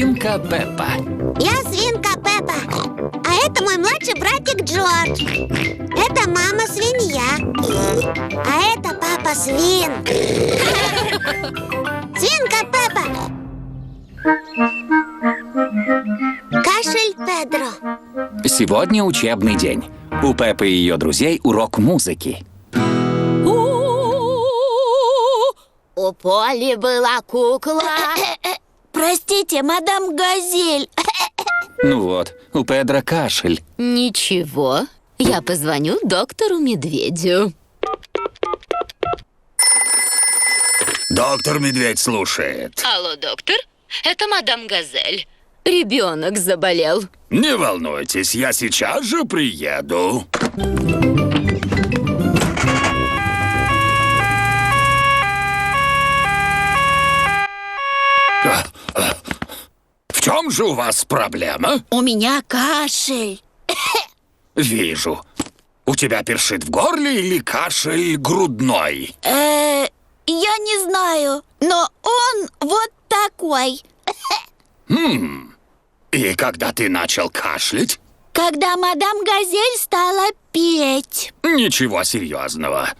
Свинка Пеппа. Я свинка Пеппа, а это мой младший братик Джордж. Это мама свинья, а это папа свин. Свинка Пеппа. Кашель Педро. Сегодня учебный день. У Пеппы и ее друзей урок музыки. У Поли была кукла. Простите, мадам Газель. Ну вот, у Педро кашель. Ничего, я позвоню доктору Медведю. Доктор Медведь слушает. Алло, доктор, это мадам Газель. Ребенок заболел. Не волнуйтесь, я сейчас же приеду. В чем же у вас проблема? У меня кашель. Вижу. У тебя першит в горле или кашель грудной? Я не знаю, но он вот такой. И когда ты начал кашлять? Когда мадам Газель стала петь. Ничего серьезного.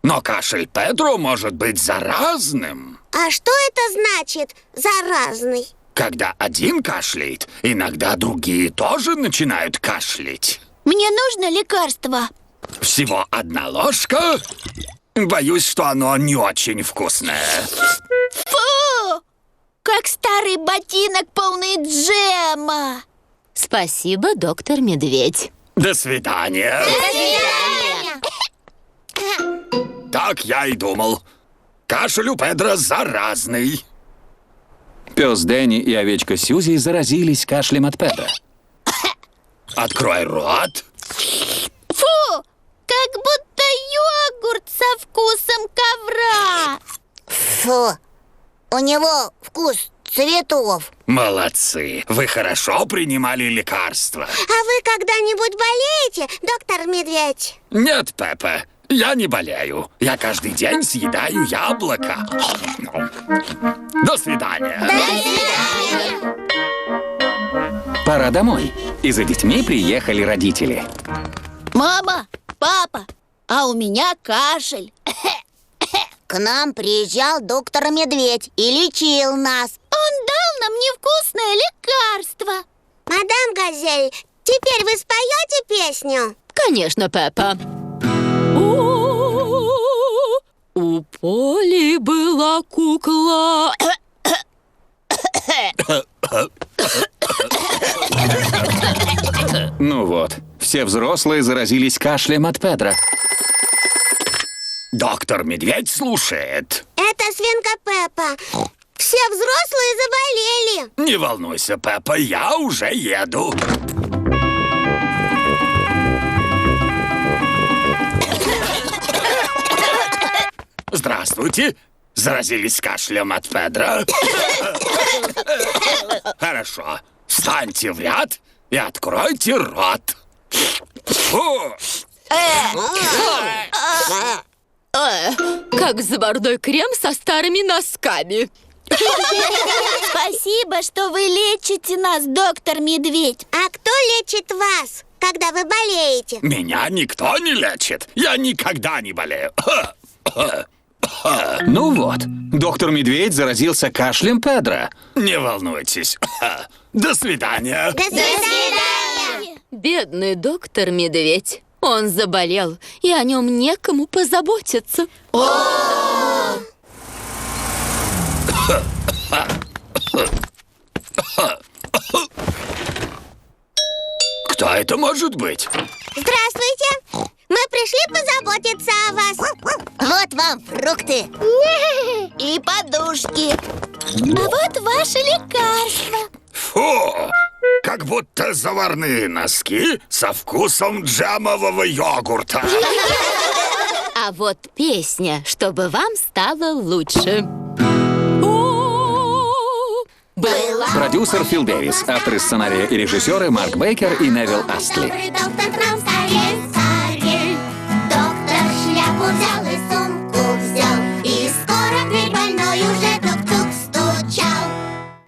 Но кашель Педро может быть заразным. А что это значит, заразный? Когда один кашляет, иногда другие тоже начинают кашлять. Мне нужно лекарство. Всего одна ложка. Боюсь, что оно не очень вкусное. Фу! Как старый ботинок, полный джема. Спасибо, доктор Медведь. До свидания. Так я и думал. Кашель у Педро заразный. Пес Дэнни и овечка Сьюзи заразились кашлем от Педро. Открой рот. Фу! Как будто йогурт со вкусом ковра. Фу! У него вкус цветов. Молодцы. Вы хорошо принимали лекарства. А вы когда-нибудь болеете, доктор Медведь? Нет, Пеппа, я не болею. Я каждый день съедаю яблоко. До свидания. Пора домой. И за детьми приехали родители. Мама, папа, а у меня кашель. К нам приезжал доктор Медведь и лечил нас. Он дал нам невкусное лекарство. Мадам Газель, теперь вы споете песню? Конечно, Пеппа. У Поли была кукла. Ну вот, все взрослые заразились кашлем от Педро. Доктор Медведь слушает. Это свинка Пеппа. Все взрослые заболели. Не волнуйся, Пеппа, я уже еду. Здравствуйте. Заразились кашлем от Педро? Хорошо. Встаньте в ряд и откройте рот. Фу. Как заварной крем со старыми носками. Спасибо, что вы лечите нас, доктор Медведь. А кто лечит вас, когда вы болеете? Меня никто не лечит. Я никогда не болею. Ну вот, доктор Медведь заразился кашлем Педро. Не волнуйтесь. До свидания. До свидания. Бедный доктор Медведь. Он заболел, и о нем некому позаботиться. Кто это может быть? Здравствуйте. Мы пришли позаботиться о вас. Вот вам фрукты. И подушки. А вот ваше лекарство. Фу! Как будто заварные носки со вкусом джемового йогурта. А вот песня, чтобы вам стало лучше. Продюсер Фил Дэвис, авторы сценария и режиссеры Марк Бейкер и Невил Астли. Добрый доктор к нам скорее.